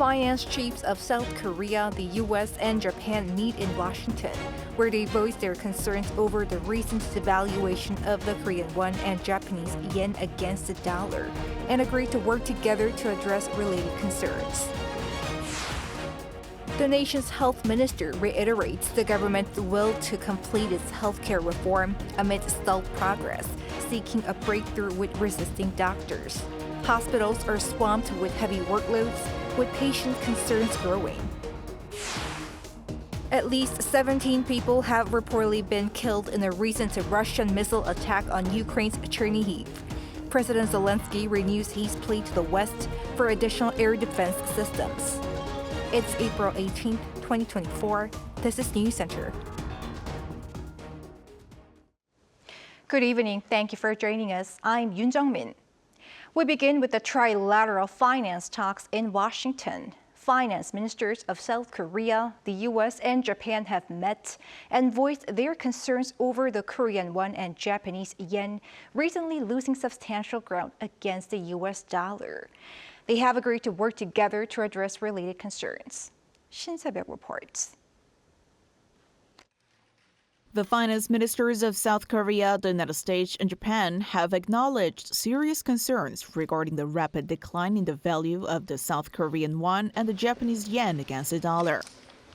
finance chiefs of South Korea, the U.S., and Japan meet in Washington, where they voiced their concerns over the recent devaluation of the Korean won and Japanese yen against the dollar, and agreed to work together to address related concerns. The nation's health minister reiterates the government's will to complete its healthcare reform amid stalled progress, seeking a breakthrough with resisting doctors. Hospitals are swamped with heavy workloads, with patient concerns growing. At least 17 people have reportedly been killed in a recent Russian missile attack on Ukraine's Chernihiv. President Zelensky renews his plea to the West for additional air defense systems. It's April 18, 2024. This is Newscenter. Good evening. Thank you for joining us. I'm Yoon Jung-min. We begin with the Trilateral finance talks in Washington. Finance ministers of South Korea, the U.S., and Japan have met and voiced their concerns over the Korean won and Japanese yen recently losing substantial ground against the U.S. dollar. They have agreed to work together to address related concerns. Shin Se-byuk reports. The finance ministers of South Korea, the United States, and Japan have acknowledged serious concerns regarding the rapid decline in the value of the South Korean won and the Japanese yen against the dollar.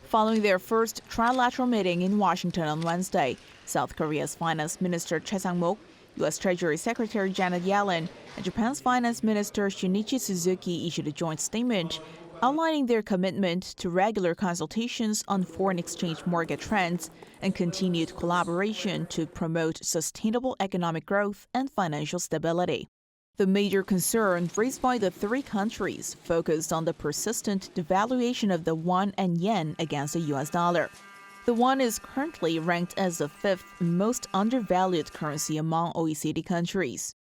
Following their first trilateral meeting in Washington on Wednesday, South Korea's Finance Minister Choi Sang-mok, U.S. Treasury Secretary Janet Yellen, and Japan's Finance Minister Shinichi Suzuki issued a joint statement outlining their commitment to regular consultations on foreign exchange market trends and continued collaboration to promote sustainable economic growth and financial stability. The major concern raised by the three countries focused on the persistent devaluation of the won and yen against the U.S. dollar. The won is currently ranked as the fifth most undervalued currency among OECD countries.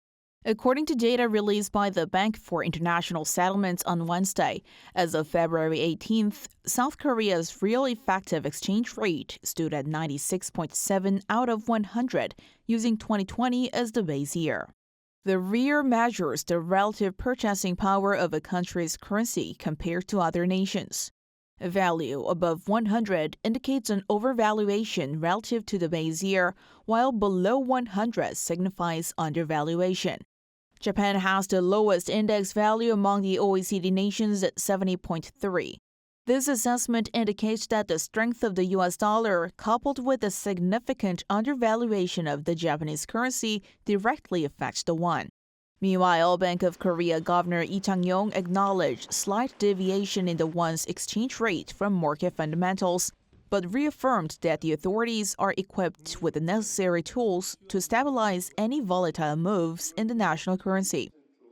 According to data released by the Bank for International Settlements on Wednesday, as of February 18th, South Korea's real effective exchange rate stood at 96.7 out of 100, using 2020 as the base year. The REER measures the relative purchasing power of a country's currency compared to other nations. A value above 100 indicates an overvaluation relative to the base year, while below 100 signifies undervaluation. Japan has the lowest index value among the OECD nations at 70.3. This assessment indicates that the strength of the U.S. dollar, coupled with the significant undervaluation of the Japanese currency, directly affects the won. Meanwhile, Bank of Korea Governor Lee Chang-yong acknowledged slight deviation in the won's exchange rate from market fundamentals, but reaffirmed that the authorities are equipped with the necessary tools to stabilize any volatile moves in the national currency.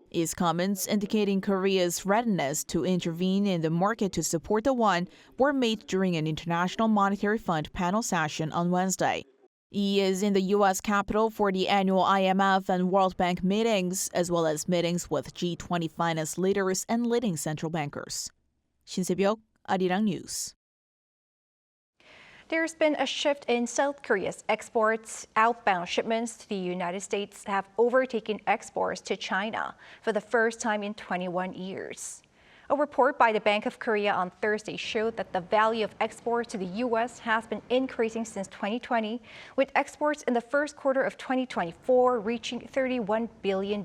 His comments indicating Korea's readiness to intervene in the market to support the won were made during an International Monetary Fund panel session on Wednesday. He is in the U.S. Capitol for the annual IMF and World Bank meetings, as well as meetings with G20 finance leaders and leading central bankers. Shin Se-byuk, Arirang News. There's been a shift in South Korea's exports. Outbound shipments to the United States have overtaken exports to China for the first time in 21 years. A report by the Bank of Korea on Thursday showed that the value of exports to the U.S. has been increasing since 2020, with exports in the first quarter of 2024 reaching $31 billion.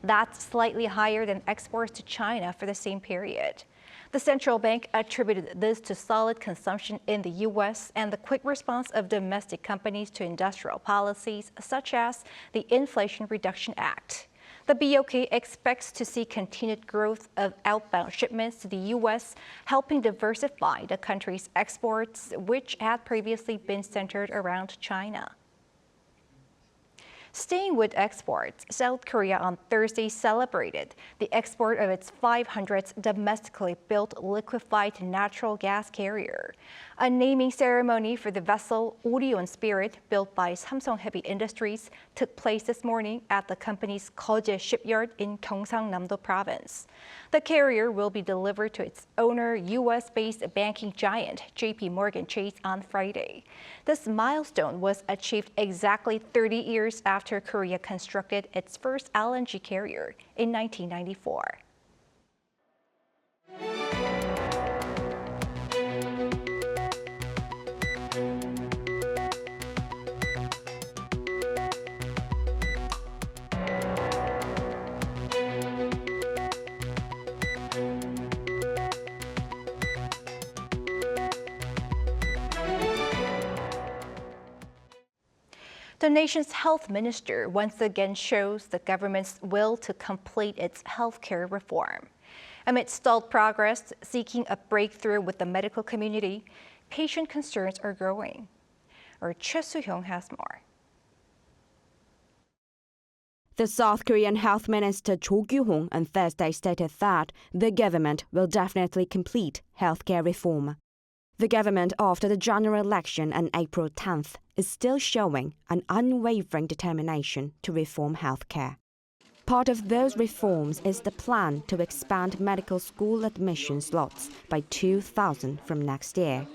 That's slightly higher than exports to China for the same period. The central bank attributed this to solid consumption in the U.S. and the quick response of domestic companies to industrial policies such as the Inflation Reduction Act. The BOK expects to see continued growth of outbound shipments to the U.S., helping diversify the country's exports, which had previously been centered around China. Staying with exports, South Korea on Thursday celebrated the export of its 500th domestically built liquefied natural gas carrier. A naming ceremony for the vessel Orion Spirit, built by Samsung Heavy Industries, took place this morning at the company's Geoje shipyard in Gyeongsang-namdo province. The carrier will be delivered to its owner, U.S.-based banking giant J.P. Morgan Chase on Friday. This milestone was achieved exactly 30 years after Korea constructed its first LNG carrier in 1994. The nation's health minister once again shows the government's will to complete its healthcare reform. Amid stalled progress, seeking a breakthrough with the medical community, patient concerns are growing. Our Choi Soo-hyung has more. The South Korean Health Minister Cho Kyu-hong on Thursday stated that the government will definitely complete healthcare reform. The government after the general election on April 10th is still showing an unwavering determination to reform healthcare. Part of those reforms is the plan to expand medical school admission slots by 2,000 from next year.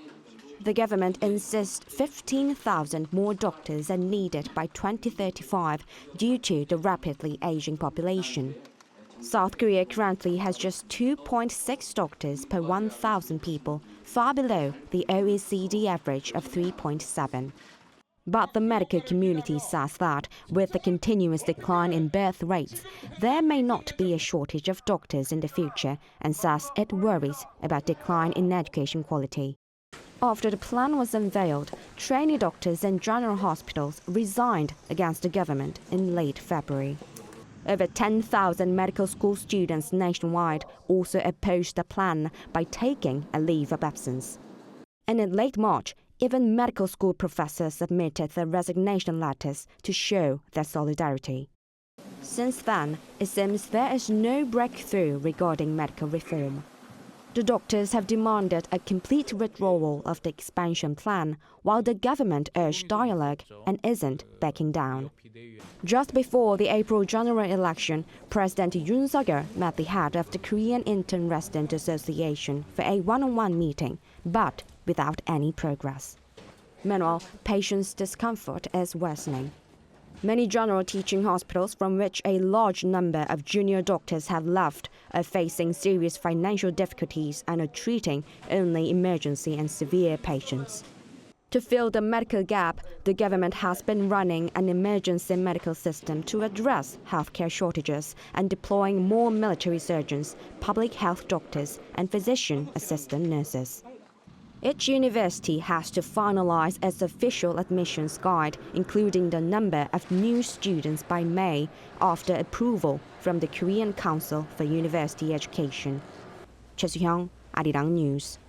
The government insists 15,000 more doctors are needed by 2035 due to the rapidly aging population. South Korea currently has just 2.6 doctors per 1,000 people, far below the OECD average of 3.7. But the medical community says that with the continuous decline in birth rates, there may not be a shortage of doctors in the future, and says it worries about decline in education quality. After the plan was unveiled, trainee doctors in general hospitals resigned against the government in late February. Over 10,000 medical school students nationwide also opposed the plan by taking a leave of absence. And in late March, even medical school professors submitted their resignation letters to show their solidarity. Since then, it seems there is no breakthrough regarding medical reform. The doctors have demanded a complete withdrawal of the expansion plan, while the government urged dialogue and isn't backing down. Just before the April general election, President Yoon Suk-yeol met the head of the Korean Intern Resident Association for a one-on-one meeting, but without any progress. Meanwhile, patients' discomfort is worsening. Many general teaching hospitals, from which a large number of junior doctors have left, are facing serious financial difficulties and are treating only emergency and severe patients. To fill the medical gap, the government has been running an emergency medical system to address healthcare shortages and deploying more military surgeons, public health doctors, and physician assistant nurses. Each university has to finalize its official admissions guide, including the number of new students by May, after approval from the Korean Council for University Education. Choi Soo-hyung, Arirang News.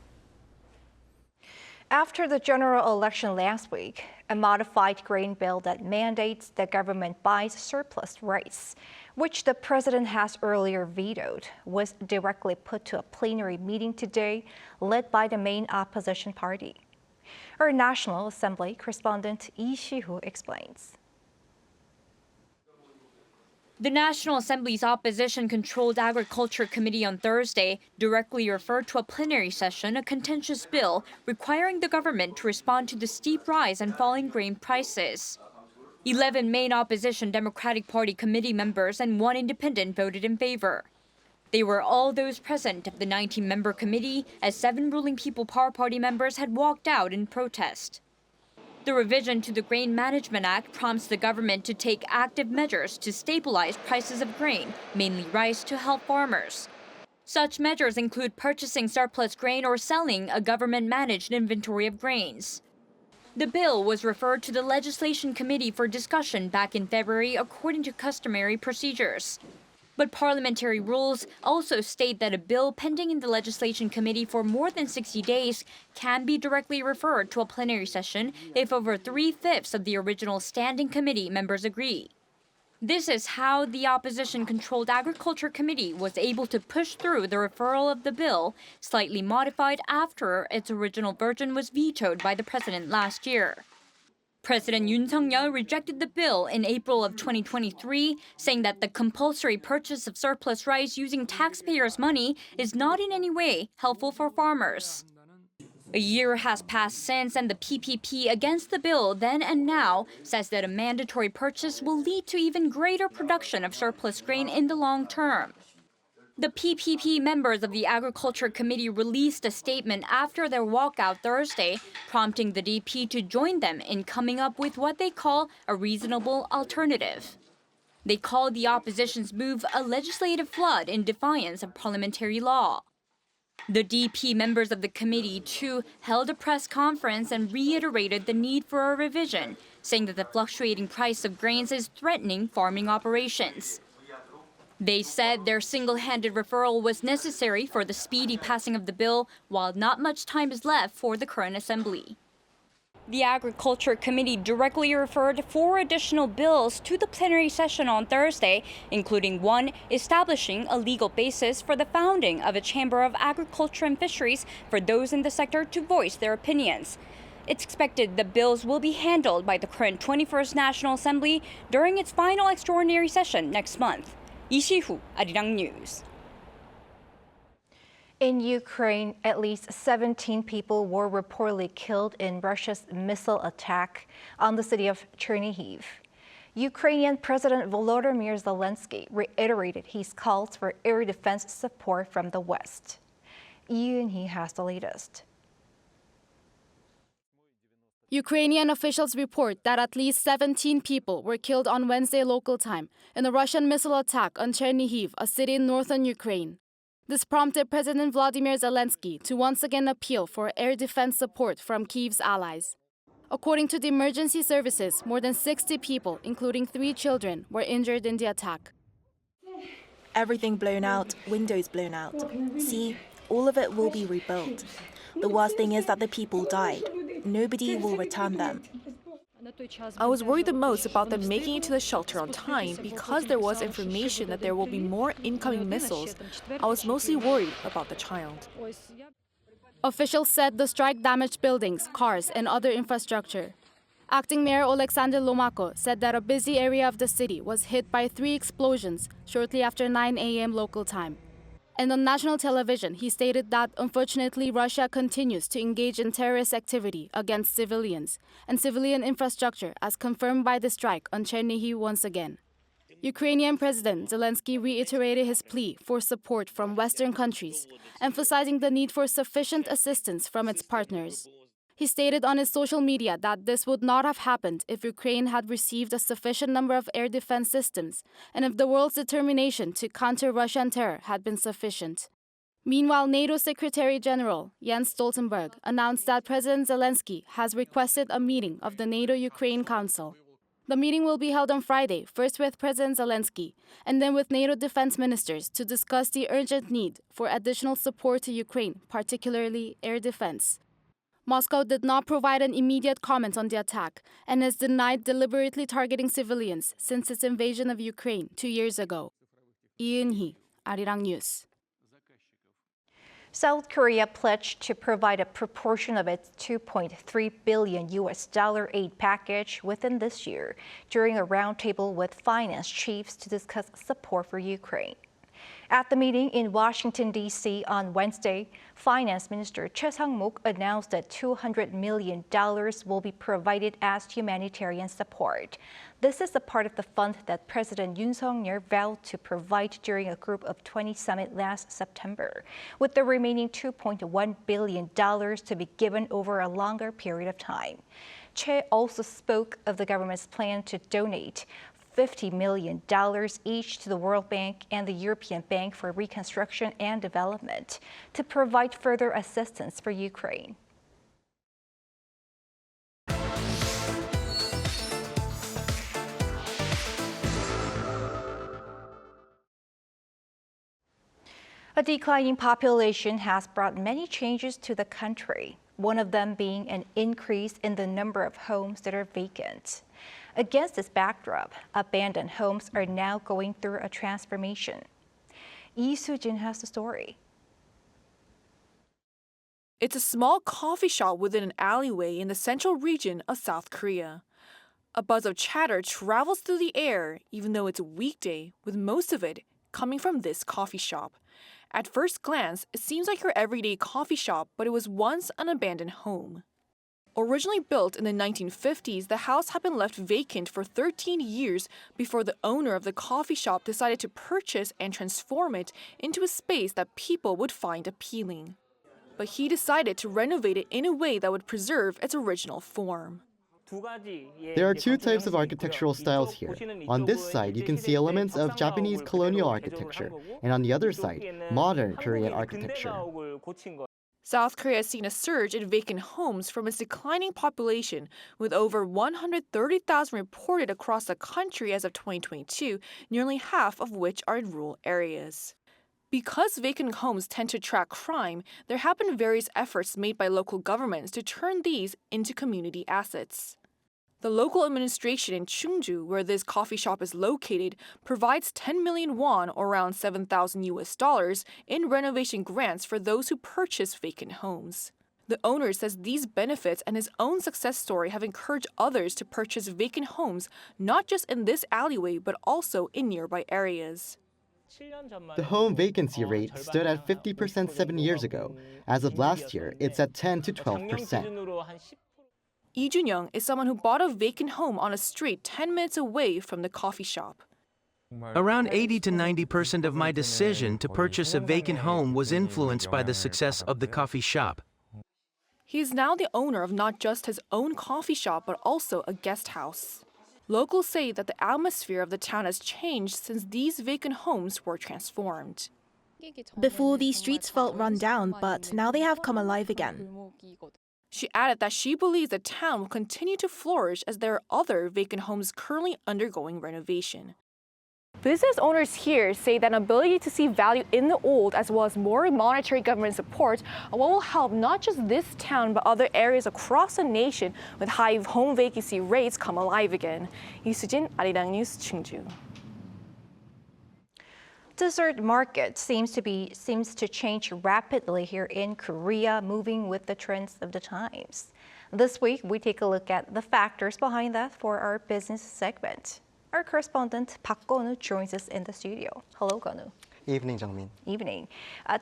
After the general election last week, a modified grain bill that mandates the government buys surplus rice, which the president has earlier vetoed, was directly put to a plenary meeting today, led by the main opposition party. Our National Assembly correspondent Lee Si-hoo explains. The National Assembly's opposition-controlled Agriculture Committee on Thursday directly referred to a plenary session a contentious bill requiring the government to respond to the steep rise in falling grain prices. 11 main opposition Democratic Party committee members and 1 independent voted in favor. They were all those present of the 19-member committee, as 7 ruling People Power Party members had walked out in protest. The revision to the Grain Management Act prompts the government to take active measures to stabilize prices of grain, mainly rice, to help farmers. Such measures include purchasing surplus grain or selling a government-managed inventory of grains. The bill was referred to the Legislation Committee for discussion back in February according to customary procedures. But parliamentary rules also state that a bill pending in the Legislation Committee for more than 60 days can be directly referred to a plenary session if over 3/5 of the original standing committee members agree. This is how the opposition-controlled Agriculture Committee was able to push through the referral of the bill, slightly modified after its original version was vetoed by the president last year. President Yoon Suk-yeol rejected the bill in April of 2023, saying that the compulsory purchase of surplus rice using taxpayers' money is not in any way helpful for farmers. A year has passed since, and the PPP against the bill then and now says that a mandatory purchase will lead to even greater production of surplus grain in the long term. The PPP members of the Agriculture Committee released a statement after their walkout Thursday, prompting the DP to join them in coming up with what they call a reasonable alternative. They called the opposition's move a legislative flood in defiance of parliamentary law. The DP members of the committee, too, held a press conference and reiterated the need for a revision, saying that the fluctuating price of grains is threatening farming operations. They said their single-handed referral was necessary for the speedy passing of the bill, while not much time is left for the current assembly. The Agriculture Committee directly referred 4 additional bills to the plenary session on Thursday, including one establishing a legal basis for the founding of a Chamber of Agriculture and Fisheries for those in the sector to voice their opinions. It's expected the bills will be handled by the current 21st National Assembly during its final extraordinary session next month. Lee Si-hoo, Arirang News. In Ukraine, at least 17 people were reportedly killed in Russia's missile attack on the city of Chernihiv. Ukrainian President Volodymyr Zelensky reiterated his calls for air defense support from the West. He has the latest. Ukrainian officials report that at least 17 people were killed on Wednesday local time in a Russian missile attack on Chernihiv, a city in northern Ukraine. This prompted President Volodymyr Zelensky to once again appeal for air defense support from Kyiv's allies. According to the emergency services, more than 60 people, including 3 children, were injured in the attack. Everything blown out, windows blown out. See, all of it will be rebuilt. The worst thing is that the people died. Nobody will return them. I was worried the most about them making it to the shelter on time because there was information that there will be more incoming missiles. I was mostly worried about the child. Officials said the strike damaged buildings, cars, and other infrastructure. Acting Mayor Alexander Lomako said that a busy area of the city was hit by 3 explosions shortly after 9 a.m. local time. And on national television, he stated that, unfortunately, Russia continues to engage in terrorist activity against civilians and civilian infrastructure, as confirmed by the strike on Chernihiv once again. Ukrainian President Zelensky reiterated his plea for support from Western countries, emphasizing the need for sufficient assistance from its partners. He stated on his social media that this would not have happened if Ukraine had received a sufficient number of air defense systems and if the world's determination to counter Russian terror had been sufficient. Meanwhile, NATO Secretary General Jens Stoltenberg announced that President Zelensky has requested a meeting of the NATO-Ukraine Council. The meeting will be held on Friday, first with President Zelensky, and then with NATO defense ministers to discuss the urgent need for additional support to Ukraine, particularly air defense. Moscow did not provide an immediate comment on the attack and has denied deliberately targeting civilians since its invasion of Ukraine 2 years ago. Lee, Arirang News. South Korea pledged to provide a proportion of its $2.3 billion aid package within this year during a roundtable with finance chiefs to discuss support for Ukraine. At the meeting in Washington, D.C. on Wednesday, Finance Minister Choi Sang-mok announced that $200 million will be provided as humanitarian support. This is a part of the fund that President Yoon Suk-yeol vowed to provide during a Group of 20 summit last September, with the remaining $2.1 billion to be given over a longer period of time. Choi also spoke of the government's plan to donate $50 million each to the World Bank and the European Bank for Reconstruction and Development to provide further assistance for Ukraine. A declining population has brought many changes to the country, one of them being an increase in the number of homes that are vacant. Against this backdrop, abandoned homes are now going through a transformation. Lee Soo-jin has the story. It's a small coffee shop within an alleyway in the central region of South Korea. A buzz of chatter travels through the air, even though it's a weekday, with most of it coming from this coffee shop. At first glance, it seems like your everyday coffee shop, but it was once an abandoned home. Originally built in the 1950s, the house had been left vacant for 13 years before the owner of the coffee shop decided to purchase and transform it into a space that people would find appealing. But he decided to renovate it in a way that would preserve its original form. There are 2 types of architectural styles here. On this side, you can see elements of Japanese colonial architecture, and on the other side, modern Korean architecture. South Korea has seen a surge in vacant homes from its declining population, with over 130,000 reported across the country as of 2022, nearly half of which are in rural areas. Because vacant homes tend to attract crime, there have been various efforts made by local governments to turn these into community assets. The local administration in Chungju, where this coffee shop is located, provides 10 million won, or around $7,000, in renovation grants for those who purchase vacant homes. The owner says these benefits and his own success story have encouraged others to purchase vacant homes, not just in this alleyway, but also in nearby areas. The home vacancy rate stood at 50% 7 years ago. As of last year, it's at 10 to 12%. Lee Jun-young is someone who bought a vacant home on a street 10 minutes away from the coffee shop. Around 80 to 90% of my decision to purchase a vacant home was influenced by the success of the coffee shop. He is now the owner of not just his own coffee shop, but also a guest house. Locals say that the atmosphere of the town has changed since these vacant homes were transformed. Before, these streets felt run down, but now they have come alive again. She added that she believes the town will continue to flourish as there are other vacant homes currently undergoing renovation. Business owners here say that an ability to see value in the old, as well as more monetary government support, are what will help not just this town but other areas across the nation with high home vacancy rates come alive again. 이수진, Arirang News, Chungju. Dessert market seems to change rapidly here in Korea, moving with the trends of the times. This week, we take a look at the factors behind that for our business segment. Our correspondent Park Go-nu joins us in the studio. Hello, Go-nu. Evening, Jungmin. Evening.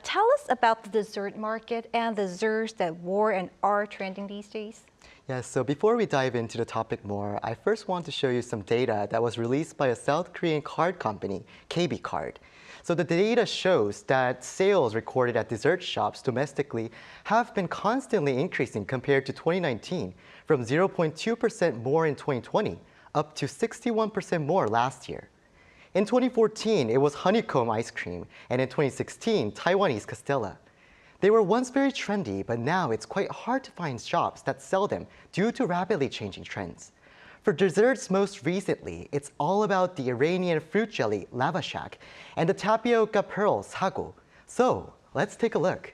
Tell us about the dessert market and the desserts that were and are trending these days. Yes, so before we dive into the topic more, I first want to show you some data that was released by a South Korean card company, KB Card. So the data shows that sales recorded at dessert shops domestically have been constantly increasing compared to 2019, from 0.2% more in 2020 up to 61% more last year. In 2014, it was honeycomb ice cream, and in 2016, Taiwanese Castella. They were once very trendy, but now it's quite hard to find shops that sell them due to rapidly changing trends. For desserts most recently, it's all about the Iranian fruit jelly Lava Shack and the tapioca pearl Sago. So let's take a look.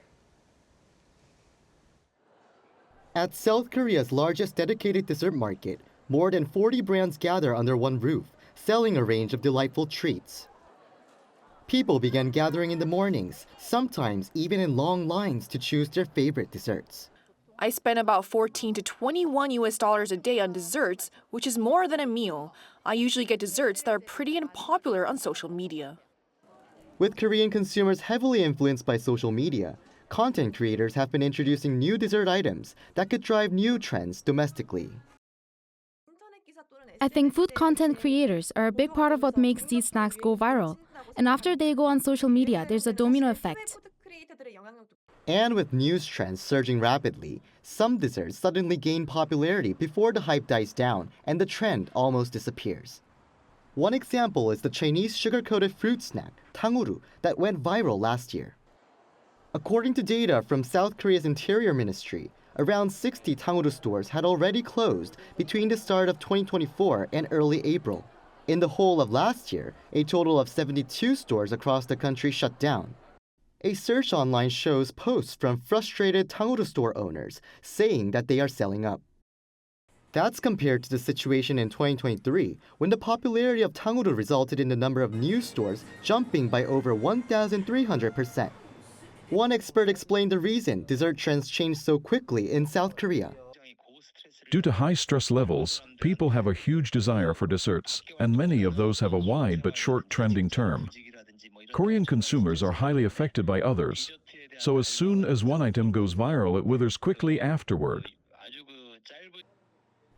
At South Korea's largest dedicated dessert market, more than 40 brands gather under one roof, selling a range of delightful treats. People began gathering in the mornings, sometimes even in long lines to choose their favorite desserts. I spend about $14 to $21 a day on desserts, which is more than a meal. I usually get desserts that are pretty and popular on social media. With Korean consumers heavily influenced by social media, content creators have been introducing new dessert items that could drive new trends domestically. I think food content creators are a big part of what makes these snacks go viral. And after they go on social media, there's a domino effect. And with news trends surging rapidly, some desserts suddenly gain popularity before the hype dies down and the trend almost disappears. One example is the Chinese sugar-coated fruit snack, tanguru, that went viral last year. According to data from South Korea's Interior Ministry, around 60 tanguru stores had already closed between the start of 2024 and early April. In the whole of last year, a total of 72 stores across the country shut down. A search online shows posts from frustrated tanguru store owners saying that they are selling up. That's compared to the situation in 2023, when the popularity of tanguru resulted in the number of new stores jumping by over 1,300%. One expert explained the reason dessert trends changed so quickly in South Korea. Due to high stress levels, people have a huge desire for desserts, and many of those have a wide but short trending term. Korean consumers are highly affected by others, so as soon as one item goes viral, it withers quickly afterward.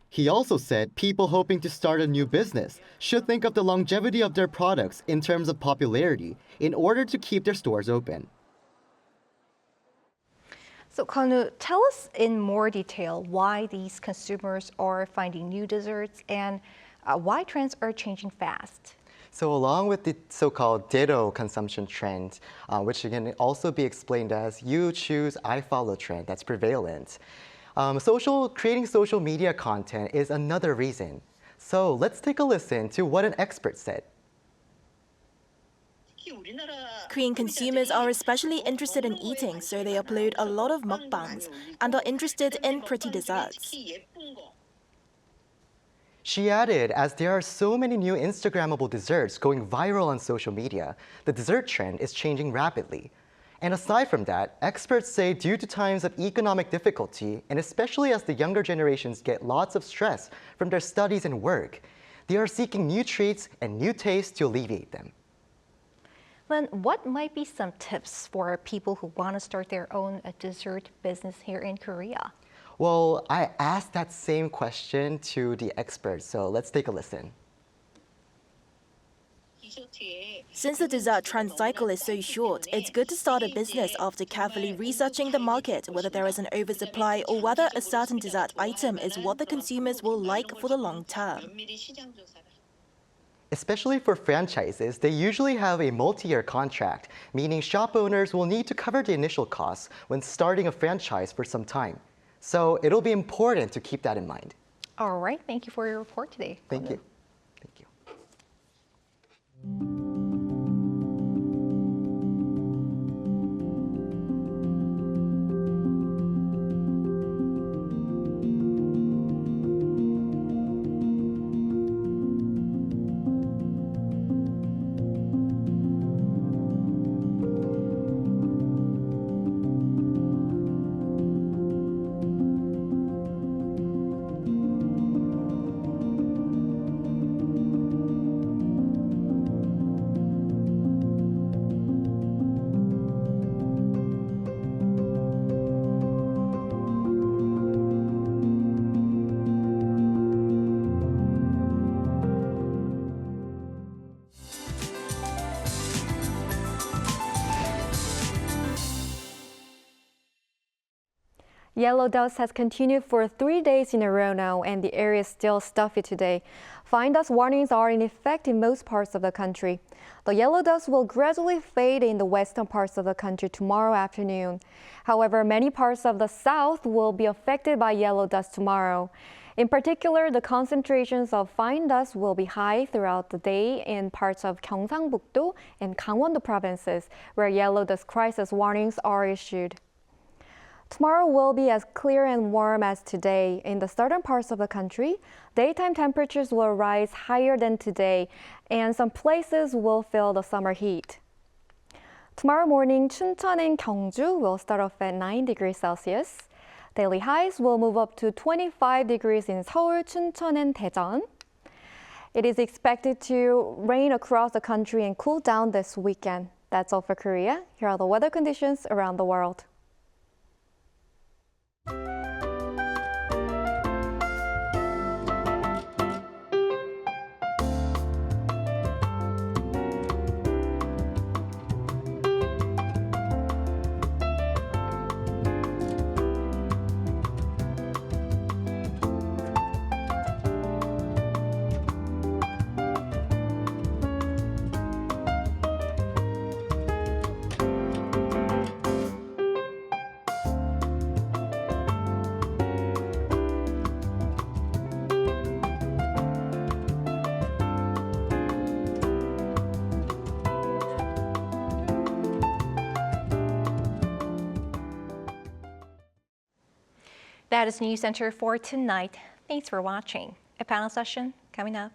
He also said people hoping to start a new business should think of the longevity of their products in terms of popularity in order to keep their stores open. So, Kanu, tell us in more detail why these consumers are finding new desserts and why trends are changing fast. So along with the so-called ditto consumption trend, which can also be explained as you choose, I follow trend that's prevalent, creating social media content is another reason. So let's take a listen to what an expert said. Korean consumers are especially interested in eating, so they upload a lot of mukbangs and are interested in pretty desserts. She added, as there are so many new Instagrammable desserts going viral on social media, the dessert trend is changing rapidly. And aside from that, experts say due to times of economic difficulty, and especially as the younger generations get lots of stress from their studies and work, they are seeking new treats and new tastes to alleviate them. Then what might be some tips for people who want to start their own dessert business here in Korea? Well, I asked that same question to the experts, so let's take a listen. Since the dessert trend cycle is so short, it's good to start a business after carefully researching the market, whether there is an oversupply or whether a certain dessert item is what the consumers will like for the long term. Especially for franchises, they usually have a multi-year contract, meaning shop owners will need to cover the initial costs when starting a franchise for some time. So it'll be important to keep that in mind. All right, thank you for your report today. Thank you. Thank you. Yellow dust has continued for 3 days in a row now, and the area is still stuffy today. Fine dust warnings are in effect in most parts of the country. The yellow dust will gradually fade in the western parts of the country tomorrow afternoon. However, many parts of the south will be affected by yellow dust tomorrow. In particular, the concentrations of fine dust will be high throughout the day in parts of Gyeongsangbuk-do and Gangwon-do provinces, where yellow dust crisis warnings are issued. Tomorrow will be as clear and warm as today. In the southern parts of the country, daytime temperatures will rise higher than today, and some places will feel the summer heat. Tomorrow morning, Chuncheon and Gyeongju will start off at 9 degrees Celsius. Daily highs will move up to 25 degrees in Seoul, Chuncheon, and Daejeon. It is expected to rain across the country and cool down this weekend. That's all for Korea. Here are the weather conditions around the world. That is Newscenter for tonight. Thanks for watching. A panel session coming up.